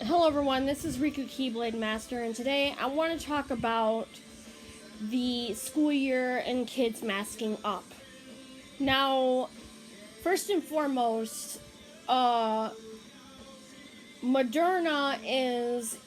Hello everyone, this is Riku Keyblade Master, and today I want to talk about the school year and kids masking up. Now, first and foremost, Moderna is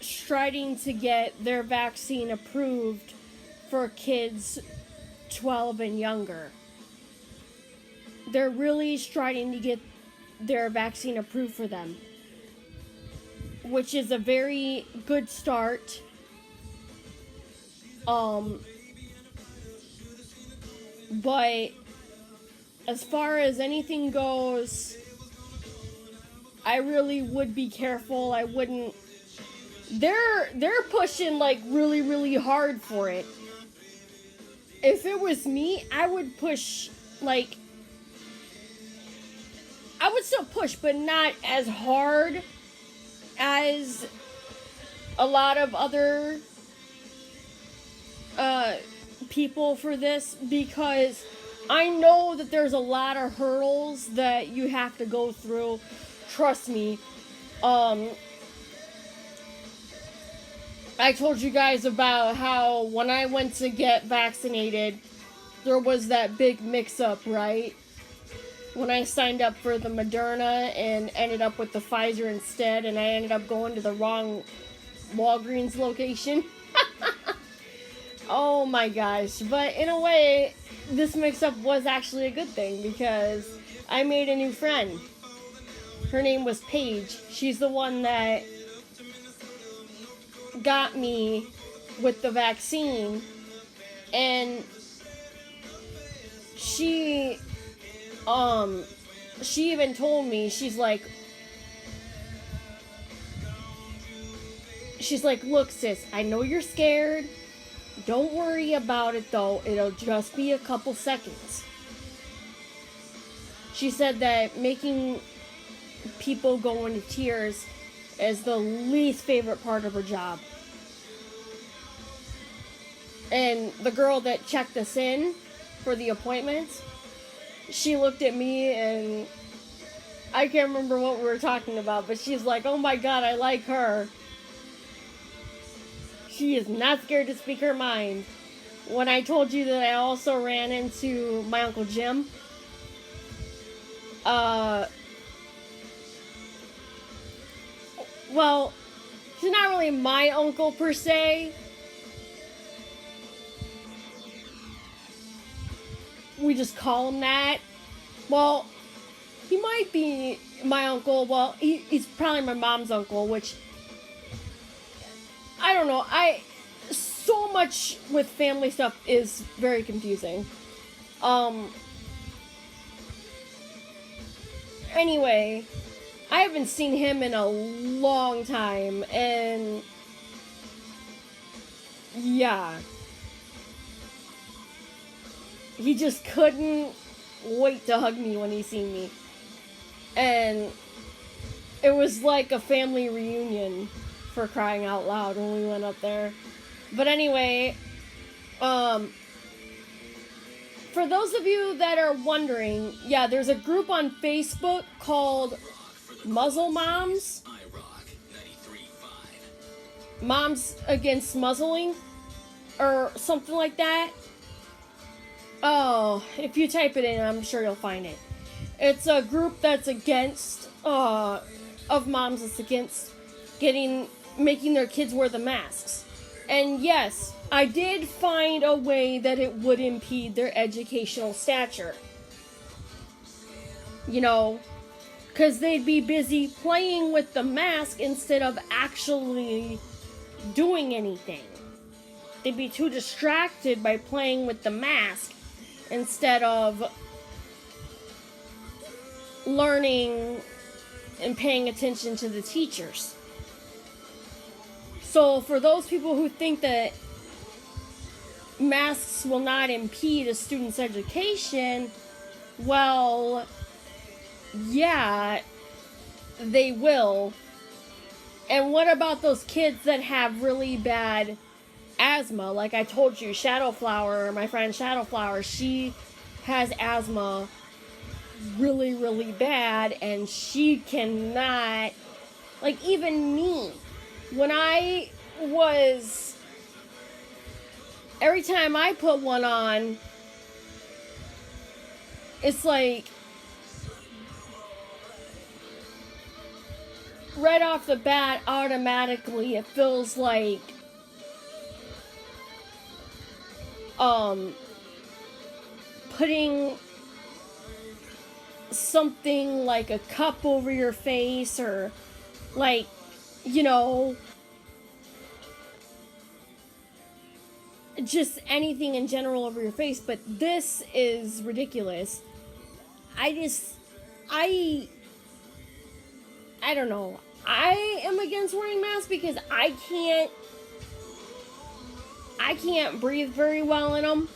striding to get their vaccine approved for kids 12 and younger. They're really striding to get their vaccine approved for them, which is a very good start. But as far as anything goes, I really would be careful. I wouldn't. They're pushing like really hard for it. If it was me, I would push like. I would still push, but not as hard as a lot of other people for this, because I know that there's a lot of hurdles that you have to go through. Trust me. I told you guys about how when I went to get vaccinated, there was that big mix-up, right? When I signed up for the Moderna and ended up with the Pfizer instead, and I ended up going to the wrong Walgreens location. Oh my gosh. But in a way, this mix-up was actually a good thing, because I made a new friend. Her name was Paige. She's the one that got me with the vaccine, and she even told me, she's like, look sis, I know you're scared. Don't worry about it though. It'll just be a couple seconds. She said that making people go into tears is the least favorite part of her job. And the girl that checked us in for the appointments, she looked at me, and I can't remember what we were talking about, but she's like, oh my god, I like her. She is not scared to speak her mind. When I told you that I also ran into my Uncle Jim, well, he's not really my uncle per se. We just call him that. Well, he might be my uncle. Well, he's probably my mom's uncle, which, I don't know. So much with family stuff is very confusing. Anyway, I haven't seen him in a long time, and yeah. He just couldn't wait to hug me when he seen me. And it was like a family reunion, for crying out loud, when we went up there. But anyway, for those of you that are wondering, yeah, there's a group on Facebook called Muzzle Moms. Moms Against Muzzling, or something like that. Oh, if you type it in, I'm sure you'll find it. It's a group that's against, of moms that's against making their kids wear the masks. And yes, I did find a way that it would impede their educational stature. You know, because they'd be busy playing with the mask instead of actually doing anything. They'd be too distracted by playing with the mask instead of learning and paying attention to the teachers. So for those people who think that masks will not impede a student's education, well, yeah, they will. And what about those kids that have really bad asthma? Like I told you, Shadowflower, my friend Shadowflower, she has asthma really bad, and she cannot Like, even me, when every time I put one on, it's like, right off the bat, automatically, it feels like, putting something like a cup over your face, or like, just anything in general over your face. But this is ridiculous. I don't know. I am against wearing masks because I can't breathe very well in them.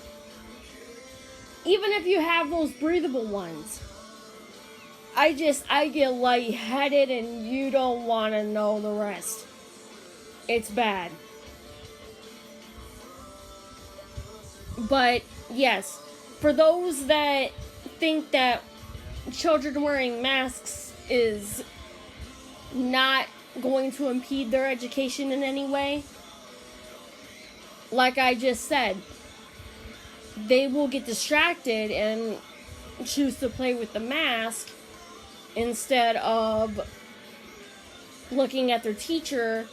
Even if you have those breathable ones, I get lightheaded, and you don't want to know the rest. It's bad. But yes, for those that think that children wearing masks is not going to impede their education in any way, like I just said, they will get distracted and choose to play with the mask instead of looking at their teacher.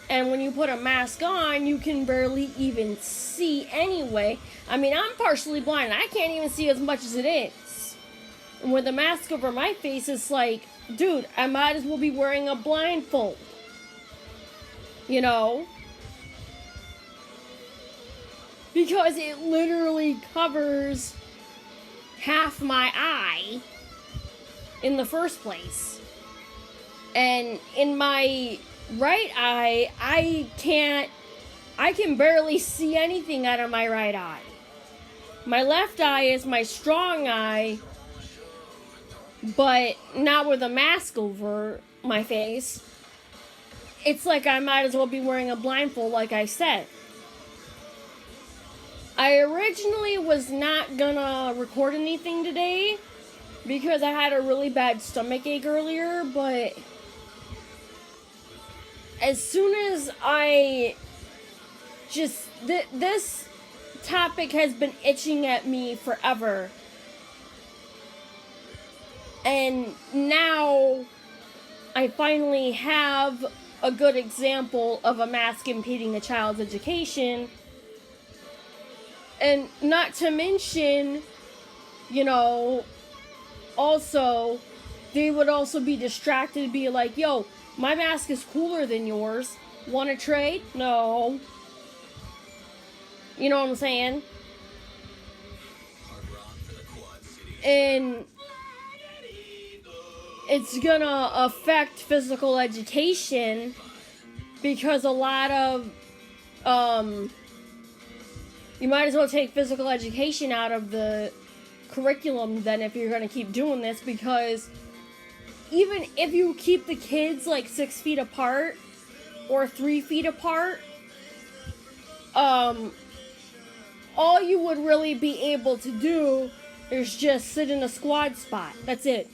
And when you put a mask on, you can barely even see anyway. I mean, I'm partially blind. I can't even see as much as it is. And with a mask over my face, it's like, dude, I might as well be wearing a blindfold. Because it literally covers half my eye in the first place. And in my right eye, I can barely see anything out of my right eye. My left eye is my strong eye, but not with a mask over my face. It's like I might as well be wearing a blindfold, like I said. I originally was not gonna record anything today because I had a really bad stomach ache earlier, but as soon as this topic has been itching at me forever, and now I finally have a good example of a mask impeding a child's education. And not to mention, also, they would also be distracted and be like, yo, my mask is cooler than yours. Want to trade? No. You know what I'm saying? And it's gonna affect physical education because a lot of, you might as well take physical education out of the curriculum then if you're going to keep doing this, because even if you keep the kids like 6 feet apart or 3 feet apart, all you would really be able to do is just sit in a squad spot. That's it.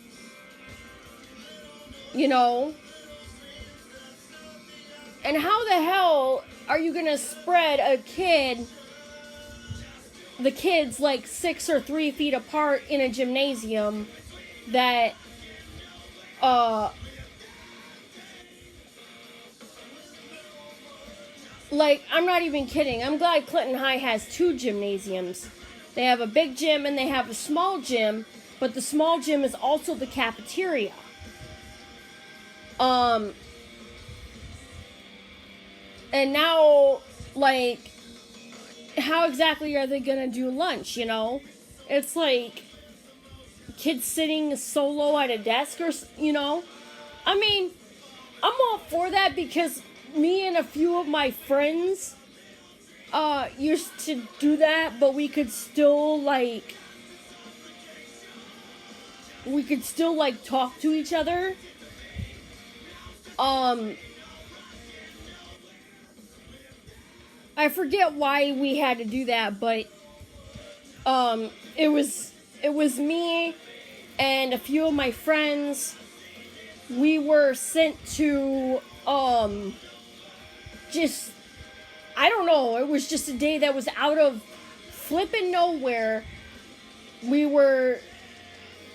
And how the hell are you going to spread the kids like 6 or 3 feet apart in a gymnasium that like, I'm not even kidding. I'm glad Clinton High has 2 gymnasiums. They have a big gym and they have a small gym, but the small gym is also the cafeteria. And now, like, how exactly are they gonna do lunch, It's like kids sitting solo at a desk or, I mean, I'm all for that because me and a few of my friends used to do that, but we could still talk to each other. I forget why we had to do that, but it was me and a few of my friends, we were sent to, just, I don't know, it was just a day that was out of flippin' nowhere. We were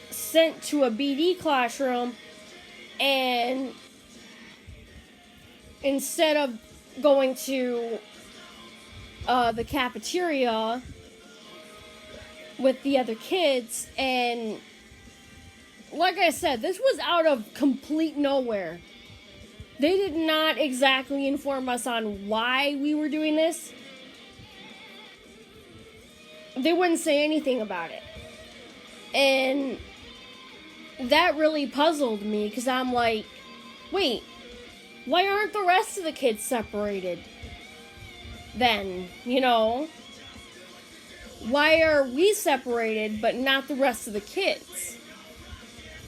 sent to a BD classroom, and instead of going to the cafeteria with the other kids, and like I said, this was out of complete nowhere. They did not exactly inform us on why we were doing this. They wouldn't say anything about it. And that really puzzled me, because I'm like, wait, why aren't the rest of the kids separated then, you know? Why are we separated but not the rest of the kids?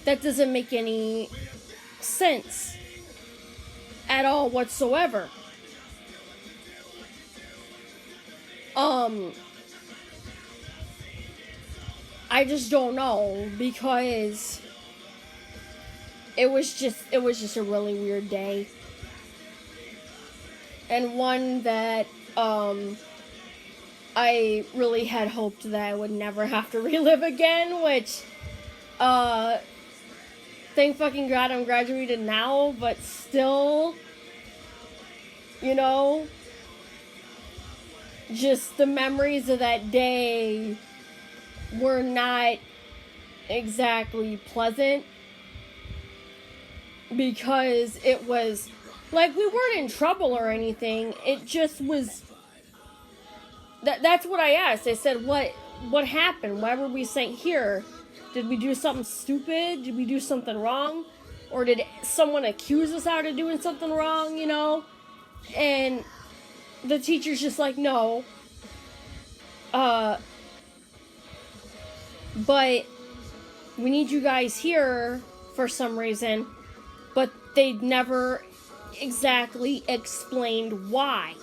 That doesn't make any sense at all whatsoever. I just don't know, because it was just a really weird day. And one that I really had hoped that I would never have to relive again, which thank fucking God I'm graduated now, but still, you know, just the memories of that day were not exactly pleasant, because it was like we weren't in trouble or anything. It just was that's what I asked. I said, what happened? Why were we sent here? Did we do something stupid? Did we do something wrong? Or did someone accuse us out of doing something wrong, you know? And the teacher's just like, no. But we need you guys here for some reason. But they never exactly explained why.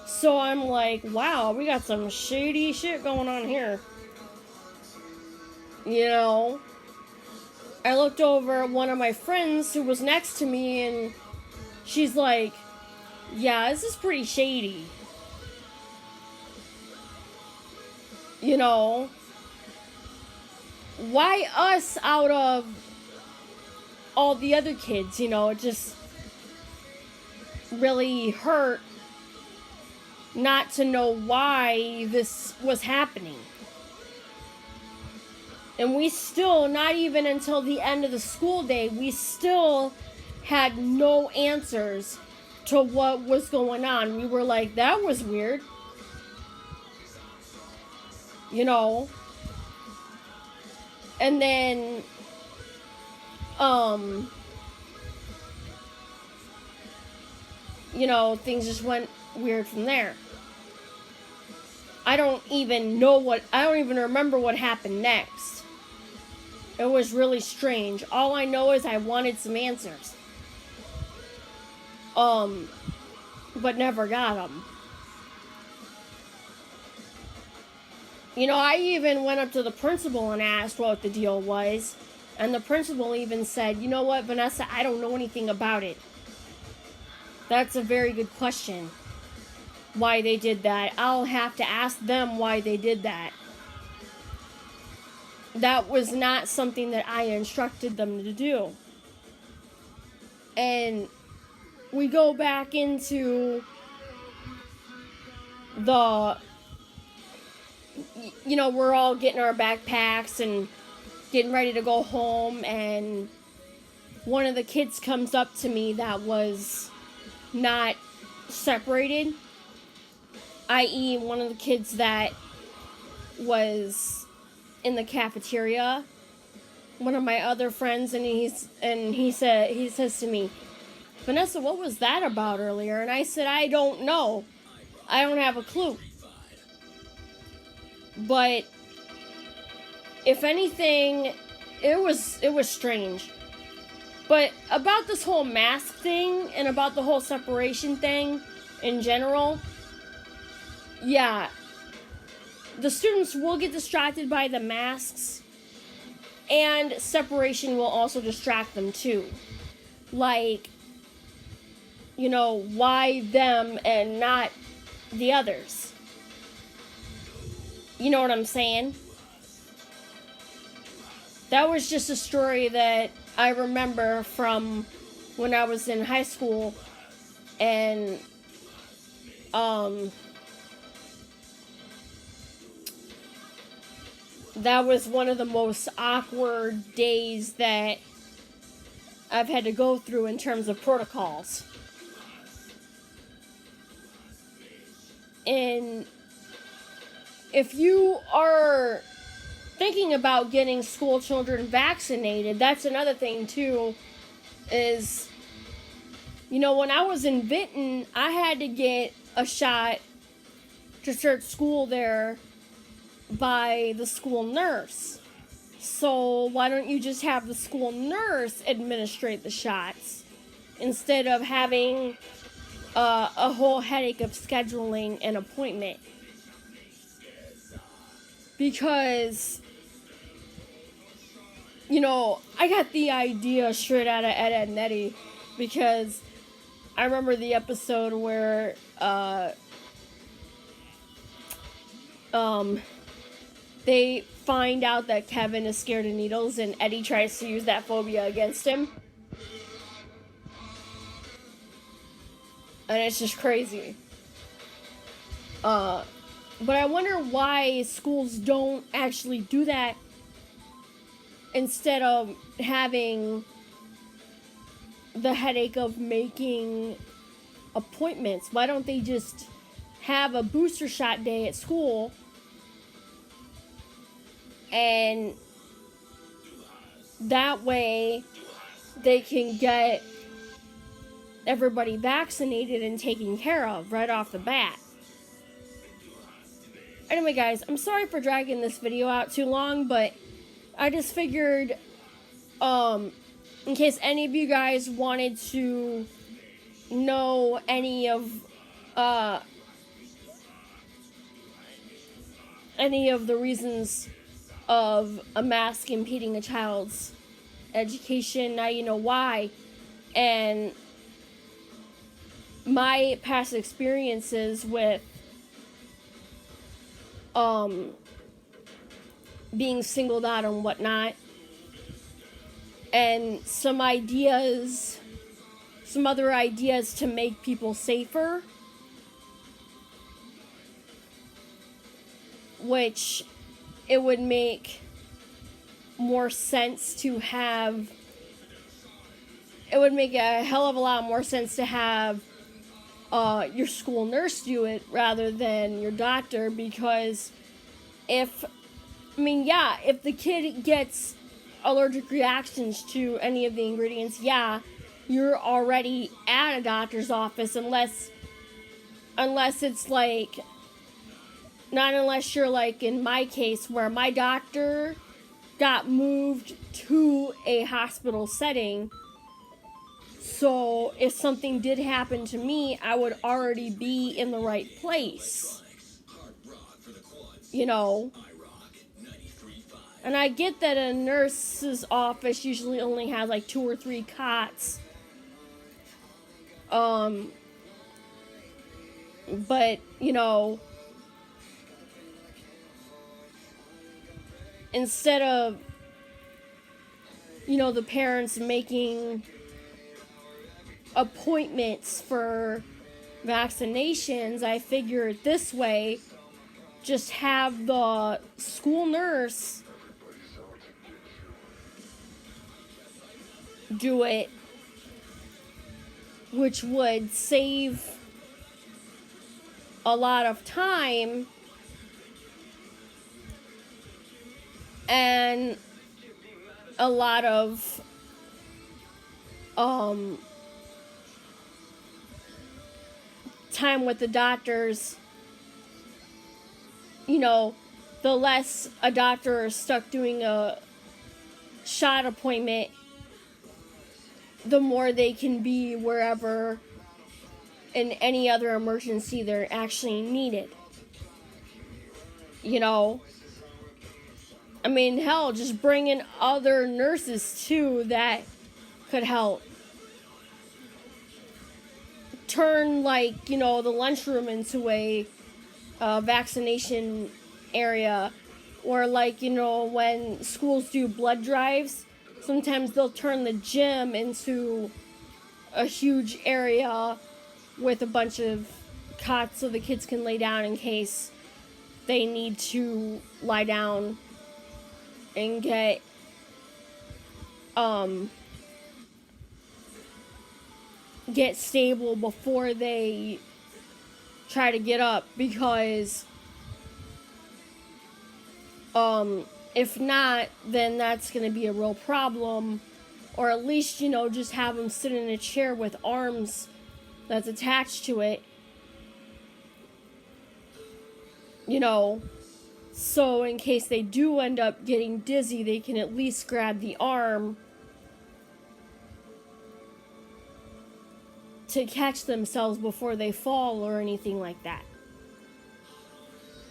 So I'm like, wow, we got some shady shit going on here. You know? I looked over at one of my friends who was next to me, and she's like, yeah, this is pretty shady. You know? Why us out of all the other kids, you know? It just really hurt not to know why this was happening. And we still, not even until the end of the school day, we still had no answers to what was going on. We were like, that was weird. You know? And then, you know, things just went weird from there. I don't even remember what happened next. It was really strange. All I know is I wanted some answers. But never got them. You know, I even went up to the principal and asked what the deal was. And the principal even said, you know what, Vanessa, I don't know anything about it. That's a very good question. Why they did that. I'll have to ask them why they did that. That was not something that I instructed them to do. And we go back into the, you know, we're all getting our backpacks and getting ready to go home, and one of the kids comes up to me that was not separated, i.e. one of the kids that was in the cafeteria, one of my other friends, and he says to me, Vanessa, what was that about earlier? And I said, I don't know. I don't have a clue. But if anything, it was strange. But about this whole mask thing and about the whole separation thing in general, yeah, the students will get distracted by the masks, And separation will also distract them too. Like, why them and not the others? You know what I'm saying? That was just a story that I remember from when I was in high school, and that was one of the most awkward days that I've had to go through in terms of protocols. And if you are thinking about getting school children vaccinated, that's another thing too, is, when I was in Vinton, I had to get a shot to start school there by the school nurse. So why don't you just have the school nurse administrate the shots instead of having a whole headache of scheduling an appointment? Because, I got the idea straight out of Ed, Edd n Eddy, because I remember the episode where they find out that Kevin is scared of needles, and Eddie tries to use that phobia against him. And it's just crazy. But I wonder why schools don't actually do that instead of having the headache of making appointments. Why don't they just have a booster shot day at school, and that way they can get everybody vaccinated and taken care of right off the bat. Anyway, guys, I'm sorry for dragging this video out too long, but I just figured, in case any of you guys wanted to know any of the reasons of a mask impeding a child's education, now you know why. And my past experiences with being singled out and whatnot, and some other ideas to make people safer, which it would make more sense to have, it would make a hell of a lot more sense to have your school nurse do it rather than your doctor, because if the kid gets allergic reactions to any of the ingredients, you're already at a doctor's office, unless it's like, not unless you're like in my case where my doctor got moved to a hospital setting. So if something did happen to me, I would already be in the right place. And I get that a nurse's office usually only has like 2 or 3 cots. But, instead of, the parents making appointments for vaccinations, I figured this way, just have the school nurse do it, which would save a lot of time and a lot of time with the doctors. The less a doctor is stuck doing a shot appointment, the more they can be wherever in any other emergency they're actually needed. I mean, hell, just bring in other nurses too that could help. Turn, like, the lunchroom into a vaccination area. Or, like, when schools do blood drives, sometimes they'll turn the gym into a huge area with a bunch of cots so the kids can lay down in case they need to lie down and get stable before they try to get up, because if not, then that's going to be a real problem. Or at least, just have them sit in a chair with arms that's attached to it, so in case they do end up getting dizzy, they can at least grab the arm to catch themselves before they fall or anything like that.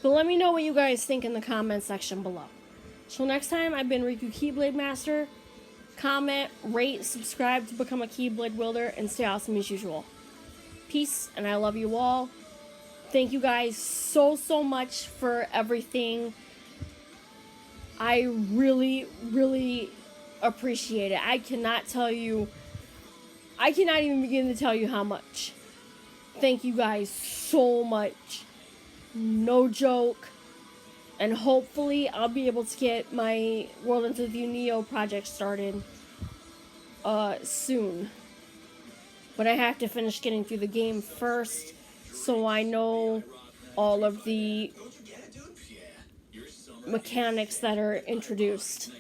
But let me know what you guys think in the comment section below. Till next time, I've been Riku Keyblade Master. Comment, rate, subscribe to become a Keyblade wielder, and stay awesome as usual. Peace, and I love you all. Thank you guys so much for everything. I really, really appreciate it. I cannot even begin to tell you how much. Thank you guys so much. No joke. And hopefully I'll be able to get my World Into View Neo project started soon. But I have to finish getting through the game first, so I know all of the mechanics that are introduced.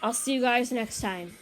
I'll see you guys next time.